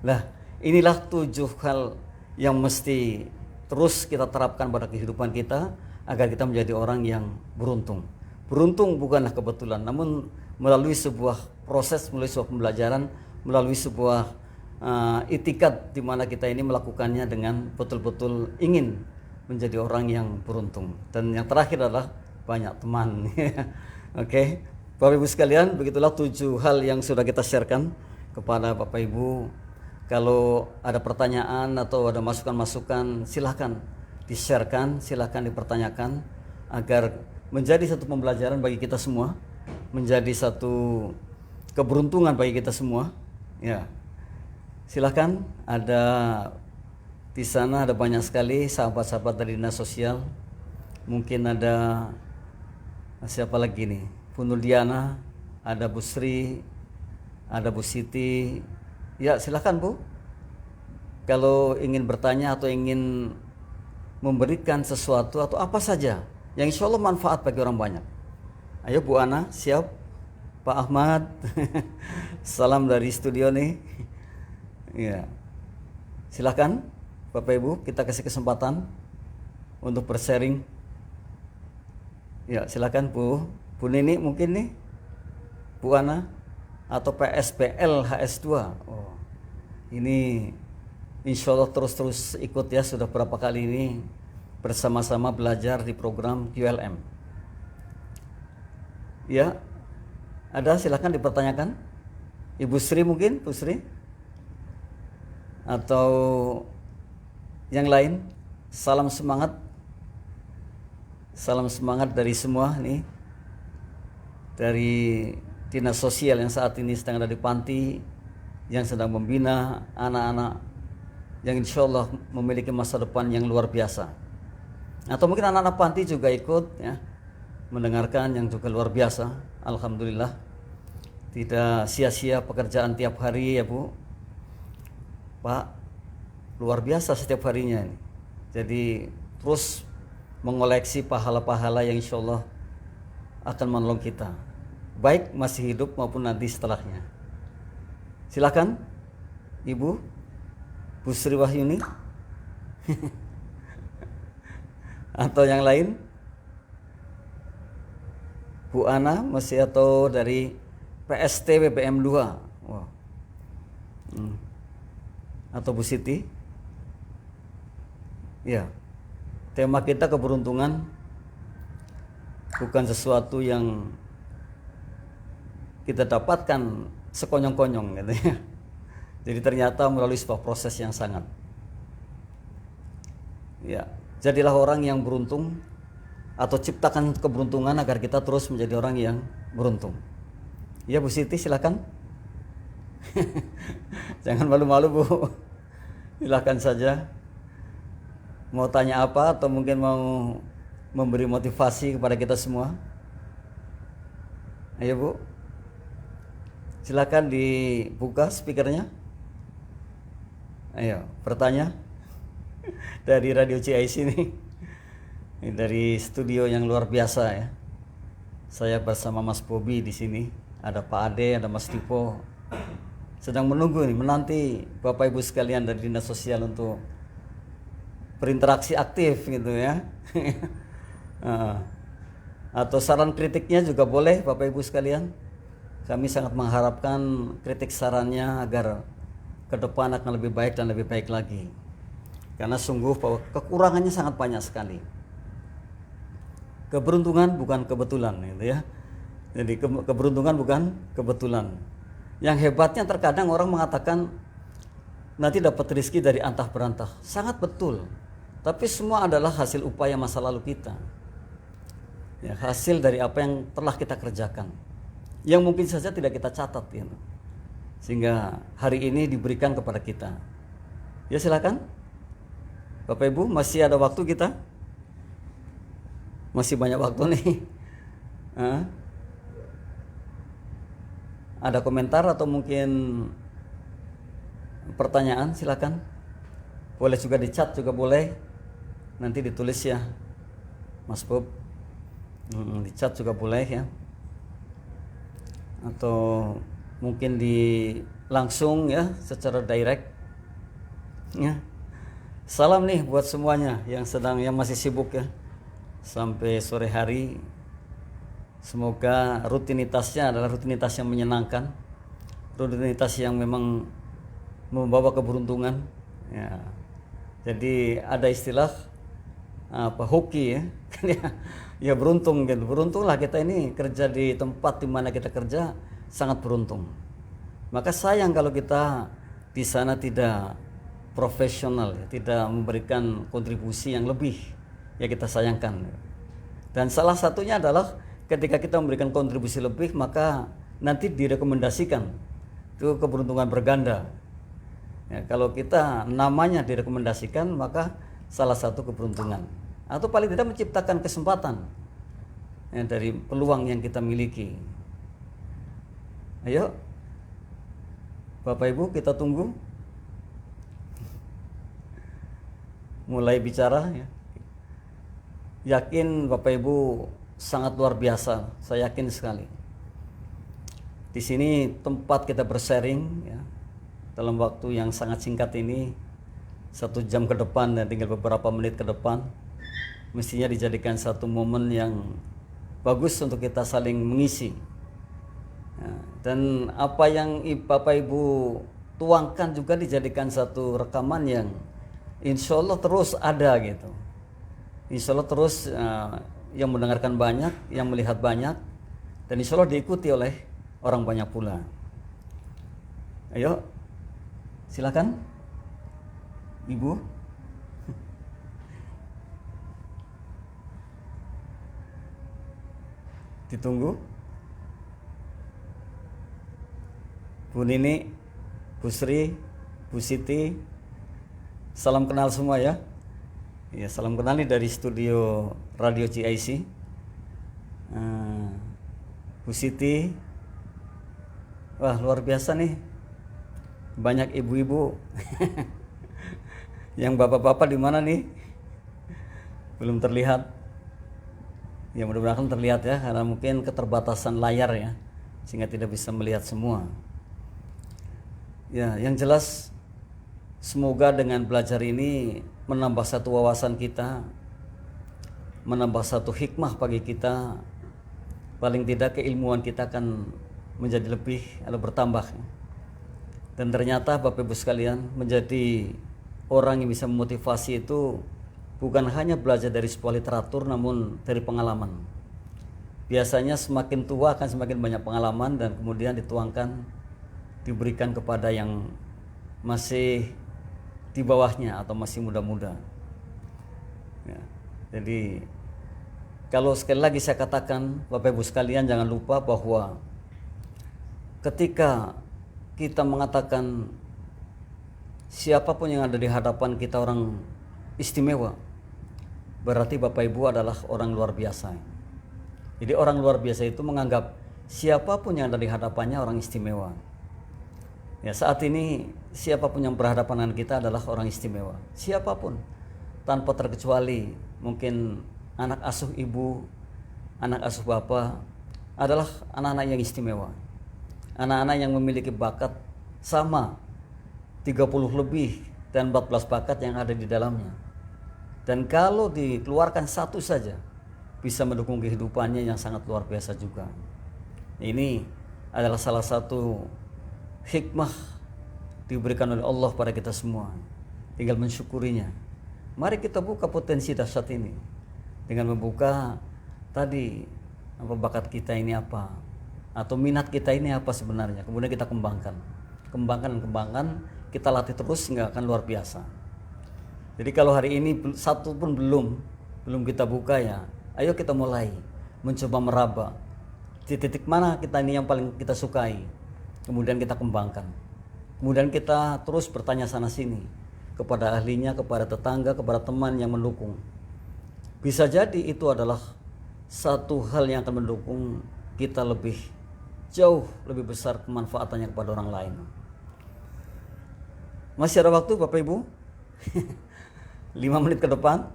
Lah, inilah 7 hal yang mesti terus kita terapkan pada kehidupan kita agar kita menjadi orang yang beruntung. Beruntung bukanlah kebetulan, namun melalui sebuah proses, melalui sebuah pembelajaran, melalui sebuah itikat di mana kita ini melakukannya dengan betul-betul ingin menjadi orang yang beruntung. Dan yang terakhir adalah banyak teman. Oke. Bapak Ibu sekalian, begitulah 7 hal yang sudah kita sharekan kepada Bapak Ibu. Kalau ada pertanyaan atau ada masukan-masukan, silahkan di-sharekan, silahkan dipertanyakan agar menjadi satu pembelajaran bagi kita semua, menjadi satu keberuntungan bagi kita semua. Ya, silahkan. Ada di sana ada banyak sekali sahabat-sahabat dari dinas sosial. Mungkin ada siapa lagi nih? Bu Nurdiana, ada Bu Sri, ada Bu Siti. Ya, silakan Bu. Kalau ingin bertanya atau ingin memberikan sesuatu atau apa saja yang insya Allah manfaat bagi orang banyak. Ayo Bu Ana, siap? Pak Ahmad, salam dari studio nih. Ya, silakan Bapak Ibu, kita kasih kesempatan untuk bersharing. Ya, silakan Bu. Bu Nini mungkin nih, Bu Ana, atau PSBL HS2. Oh, ini insya Allah terus ikut ya, sudah berapa kali ini bersama-sama belajar di program QLM. Ya, ada, silakan dipertanyakan. Ibu Sri mungkin, Bu Sri, atau yang lain. Salam semangat dari semua nih, dari dinas sosial yang saat ini sedang ada di panti, yang sedang membina anak-anak yang insya Allah memiliki masa depan yang luar biasa. Atau mungkin anak-anak panti juga ikut ya, mendengarkan yang juga luar biasa. Alhamdulillah, tidak sia-sia pekerjaan tiap hari ya Bu. Pak, luar biasa setiap harinya ini. Jadi terus mengoleksi pahala-pahala yang insya Allah akan menolong kita, baik masih hidup maupun nanti setelahnya. Silakan Ibu Bu Sri Wahyuni atau yang lain, Bu Ana masih, atau dari PST BPM 2. Wow. Atau Bu Siti. Ya, tema kita keberuntungan bukan sesuatu yang kita dapatkan sekonyong-konyong gitu ya. Jadi ternyata melalui sebuah proses yang sangat. Ya, jadilah orang yang beruntung, atau ciptakan keberuntungan agar kita terus menjadi orang yang beruntung. Ya Bu Siti, silakan. Jangan malu-malu Bu. Silakan saja. Mau tanya apa atau mungkin mau memberi motivasi kepada kita semua? Ayo Bu. Silakan dibuka speakernya. Ayo, bertanya. Dari Radio CIC ini dari studio yang luar biasa ya. Saya bersama Mas Bobi di sini, ada Pak Ade, ada Mas Dipo. Sedang menunggu nih, menanti Bapak Ibu sekalian dari Dinas Sosial untuk berinteraksi aktif gitu ya. Atau saran kritiknya juga boleh Bapak Ibu sekalian. Kami sangat mengharapkan kritik sarannya agar ke depan akan lebih baik dan lebih baik lagi. Karena sungguh bahwa kekurangannya sangat banyak sekali. Keberuntungan bukan kebetulan gitu ya. Jadi keberuntungan bukan kebetulan. Yang hebatnya terkadang orang mengatakan nanti dapat rezeki dari antah berantah. Sangat betul. Tapi semua adalah hasil upaya masa lalu kita. Ya, hasil dari apa yang telah kita kerjakan. Yang mungkin saja tidak kita catat gitu. Sehingga hari ini diberikan kepada kita. Ya silakan. Bapak Ibu, masih ada waktu kita? Masih banyak waktu nih. Ada komentar atau mungkin pertanyaan, silakan. Boleh juga di chat juga boleh. Nanti ditulis ya, Mas Bob. Di chat juga boleh ya. Atau mungkin langsung ya, secara direct. Ya. Salam nih buat semuanya yang masih sibuk ya sampai sore hari. Semoga rutinitasnya adalah rutinitas yang menyenangkan, rutinitas yang memang membawa keberuntungan. Ya. Jadi ada istilah hoki ya, ya beruntung gitu. Beruntunglah kita ini kerja di tempat di mana kita kerja, sangat beruntung. Maka sayang kalau kita di sana tidak profesional, ya, tidak memberikan kontribusi yang lebih, ya kita sayangkan. Dan salah satunya adalah ketika kita memberikan kontribusi lebih, maka nanti direkomendasikan, itu keberuntungan berganda. Ya, kalau kita namanya direkomendasikan, maka salah satu keberuntungan, atau paling tidak menciptakan kesempatan ya, dari peluang yang kita miliki. Ayo Bapak Ibu, kita tunggu mulai bicara ya. Yakin Bapak Ibu sangat luar biasa, saya yakin sekali. Di sini tempat kita bersharing ya, dalam waktu yang sangat singkat ini, 1 jam ke depan dan tinggal beberapa menit ke depan, mestinya dijadikan satu momen yang bagus untuk kita saling mengisi. Ya, dan apa yang Bapak Ibu tuangkan juga dijadikan satu rekaman yang insya Allah terus ada gitu. Insya Allah terus yang mendengarkan banyak, yang melihat banyak, dan insya Allah diikuti oleh orang banyak pula. Ayo, silakan, Ibu. Ditunggu. Bu Nini, Bu Sri, Bu Siti, Salam kenal semua ya. Ya, salam kenal nih dari studio Radio CIC. Bu Siti, wah luar biasa nih. Banyak ibu-ibu. Yang bapak-bapak di mana nih? Belum terlihat. Ya mudah-mudahan terlihat ya, karena mungkin keterbatasan layar ya, sehingga tidak bisa melihat semua. Ya, yang jelas semoga dengan belajar ini menambah satu wawasan kita, menambah satu hikmah bagi kita. Paling tidak keilmuan kita akan menjadi lebih atau bertambah. Dan ternyata Bapak Ibu sekalian, menjadi orang yang bisa memotivasi itu bukan hanya belajar dari sebuah literatur, namun dari pengalaman. Biasanya semakin tua akan semakin banyak pengalaman dan kemudian dituangkan, diberikan kepada yang masih di bawahnya atau masih muda-muda. Ya, jadi kalau sekali lagi saya katakan, Bapak Ibu sekalian, jangan lupa bahwa ketika kita mengatakan siapapun yang ada di hadapan kita orang istimewa, berarti Bapak Ibu adalah orang luar biasa. Jadi orang luar biasa itu menganggap siapapun yang ada di hadapannya orang istimewa. Ya, saat ini siapapun yang berhadapan dengan kita adalah orang istimewa. Siapapun, tanpa terkecuali. Mungkin anak asuh ibu, anak asuh bapak adalah anak-anak yang istimewa. Anak-anak yang memiliki bakat sama 30 lebih dan 14 bakat yang ada di dalamnya. Dan kalau dikeluarkan satu saja, bisa mendukung kehidupannya yang sangat luar biasa juga. Ini adalah salah satu hikmah diberikan oleh Allah pada kita semua, tinggal mensyukurinya. Mari kita buka potensi dahsyat ini dengan membuka tadi apa bakat kita ini apa, atau minat kita ini apa sebenarnya, kemudian kita kembangkan, kita latih terus hingga akan luar biasa. Jadi kalau hari ini satu pun belum kita buka ya, ayo kita mulai mencoba meraba di titik mana kita ini yang paling kita sukai. Kemudian kita kembangkan, kemudian kita terus bertanya sana sini kepada ahlinya, kepada tetangga, kepada teman yang mendukung. Bisa jadi itu adalah satu hal yang akan mendukung kita jauh lebih besar kemanfaatannya kepada orang lain. Masih ada waktu Bapak Ibu 5 menit ke depan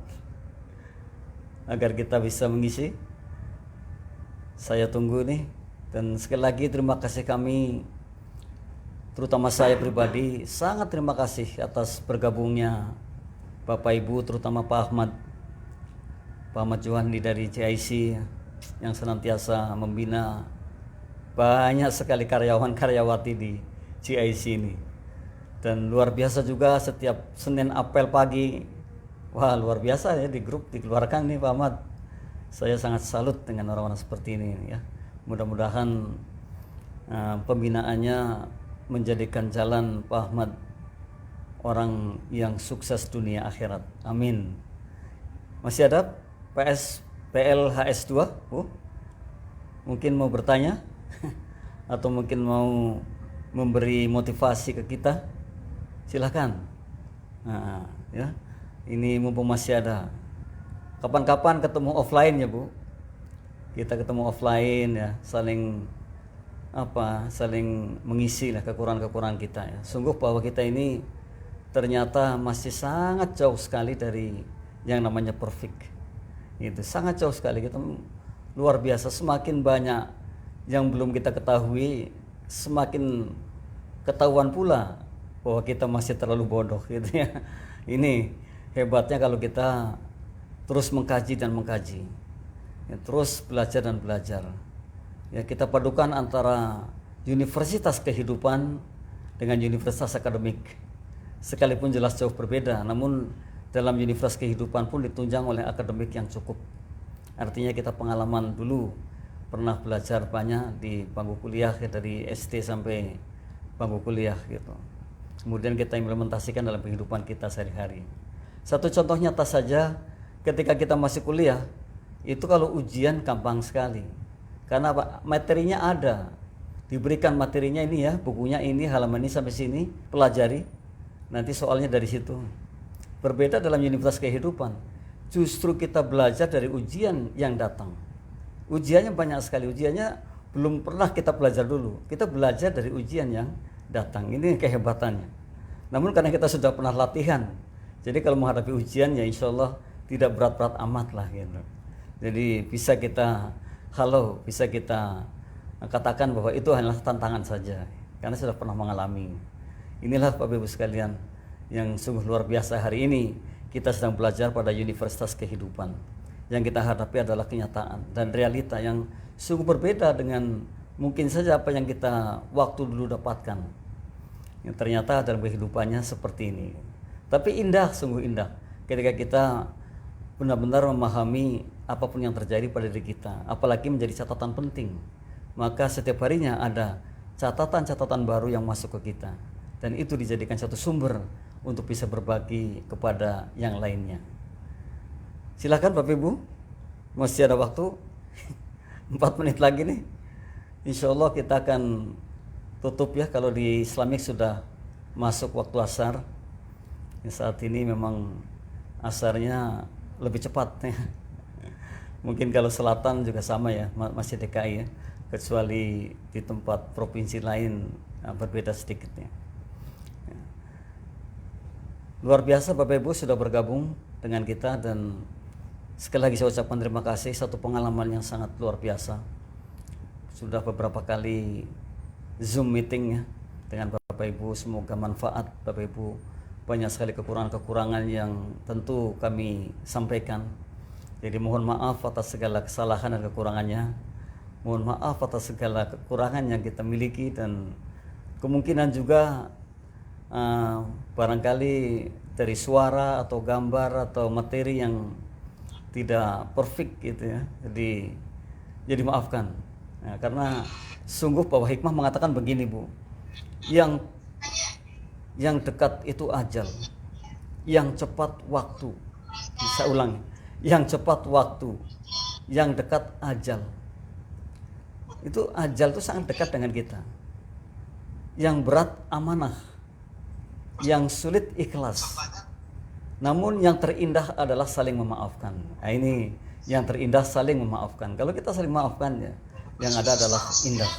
agar kita bisa mengisi. Saya tunggu nih. Dan sekali lagi terima kasih kami, terutama saya pribadi, sangat terima kasih atas bergabungnya Bapak Ibu, terutama Pak Ahmad Juhandi dari CIC yang senantiasa membina banyak sekali karyawan-karyawati di CIC ini. Dan luar biasa juga setiap Senin apel pagi, wah luar biasa ya, di grup dikeluarkan nih Pak Ahmad. Saya sangat salut dengan orang-orang seperti ini ya. Mudah-mudahan pembinaannya menjadikan jalan Pak Ahmad orang yang sukses dunia akhirat. Amin. Masih ada PLHS 2? Mungkin mau bertanya atau mungkin mau memberi motivasi ke kita? Silahkan. Nah, ya. Ini mumpung masih ada. Kapan-kapan ketemu offline ya Bu. Kita ketemu offline ya, saling mengisi lah kekurangan-kekurangan kita ya. Sungguh bahwa kita ini ternyata masih sangat jauh sekali dari yang namanya perfect. Itu sangat jauh sekali, kita luar biasa. Semakin banyak yang belum kita ketahui, semakin ketahuan pula bahwa kita masih terlalu bodoh gitu ya. Ini hebatnya kalau kita terus mengkaji dan mengkaji. Ya, terus belajar dan belajar. Ya, kita padukan antara universitas kehidupan dengan universitas akademik. Sekalipun jelas jauh berbeda, namun dalam universitas kehidupan pun ditunjang oleh akademik yang cukup. Artinya kita pengalaman dulu pernah belajar banyak di bangku kuliah ya, dari SD sampai bangku kuliah gitu. Kemudian kita implementasikan dalam kehidupan kita sehari-hari. Satu contoh nyata saja, ketika kita masih kuliah, itu kalau ujian gampang sekali. Karena apa? Materinya ada. Diberikan materinya ini ya, bukunya ini, halaman ini sampai sini, pelajari. Nanti soalnya dari situ. berbeda dalam universitas kehidupan. Justru kita belajar dari ujian yang datang. Ujiannya banyak sekali, ujiannya belum pernah kita belajar dulu. Kita belajar dari ujian yang datang. Ini kehebatannya. Namun karena kita sudah pernah latihan, jadi kalau menghadapi ujian ya insya Allah tidak berat-berat amat lah gitu. Jadi bisa kita bisa kita katakan bahwa itu hanyalah tantangan saja, karena sudah pernah mengalami. Inilah Bapak Ibu sekalian yang sungguh luar biasa hari ini kita sedang belajar pada universitas kehidupan. Yang kita hadapi adalah kenyataan dan realita yang sungguh berbeda dengan mungkin saja apa yang kita waktu dulu dapatkan. Yang ternyata dalam kehidupannya seperti ini. Tapi indah, sungguh indah ketika kita benar-benar memahami apapun yang terjadi pada diri kita, apalagi menjadi catatan penting. Maka setiap harinya ada catatan-catatan baru yang masuk ke kita, dan itu dijadikan satu sumber untuk bisa berbagi kepada yang lainnya. Silakan Bapak Ibu, masih ada waktu 4 menit lagi nih. Insya Allah kita akan tutup ya, kalau di Islamik sudah masuk waktu asar. Saat ini memang asarnya lebih cepat ya. Mungkin kalau selatan juga sama ya, masih DKI ya, kecuali di tempat provinsi lain berbeda sedikitnya. Luar biasa Bapak Ibu sudah bergabung dengan kita, dan sekali lagi saya ucapkan terima kasih. Satu pengalaman yang sangat luar biasa. Sudah beberapa kali Zoom meeting ya dengan Bapak Ibu, semoga manfaat Bapak Ibu. Banyak sekali kekurangan-kekurangan yang tentu kami sampaikan. Jadi mohon maaf atas segala kesalahan dan kekurangannya. Mohon maaf atas segala kekurangan yang kita miliki, dan kemungkinan juga barangkali dari suara atau gambar atau materi yang tidak perfect gitu ya. Jadi maafkan. Nah, karena sungguh bahwa hikmah mengatakan begini Bu, yang dekat itu ajal, yang cepat waktu. Bisa ulangi, yang cepat waktu, yang dekat ajal. Itu ajal itu sangat dekat dengan kita. Yang berat amanah, yang sulit ikhlas. Namun yang terindah adalah saling memaafkan. Nah, ini yang terindah, saling memaafkan. Kalau kita saling memaafkan ya, yang ada adalah indah.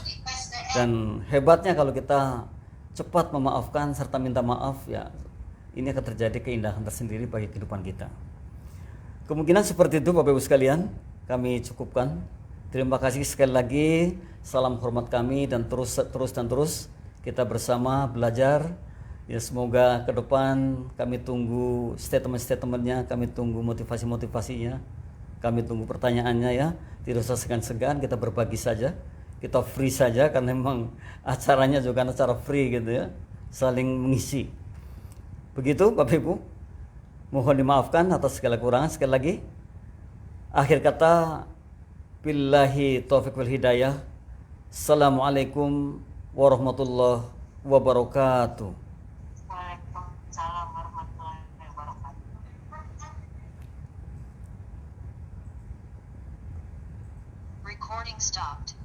Dan hebatnya kalau kita cepat memaafkan serta minta maaf ya, ini akan terjadi keindahan tersendiri bagi kehidupan kita. Kemungkinan seperti itu Bapak Ibu sekalian, kami cukupkan. Terima kasih sekali lagi. Salam hormat kami, dan terus kita bersama belajar. Ya, semoga ke depan kami tunggu statement-statementnya, kami tunggu motivasi-motivasinya, kami tunggu pertanyaannya ya. Tidak usah segan-segan, kita berbagi saja, kita free saja, karena memang acaranya juga acara free gitu ya, saling mengisi. Begitu Bapak Ibu, mohon dimaafkan atas segala kekurangan. Sekali lagi, akhir kata, billahi taufiq wal hidayah. Assalamualaikum warahmatullahi wabarakatuh. Waalaikumsalam warahmatullahi wabarakatuh. Recording stopped.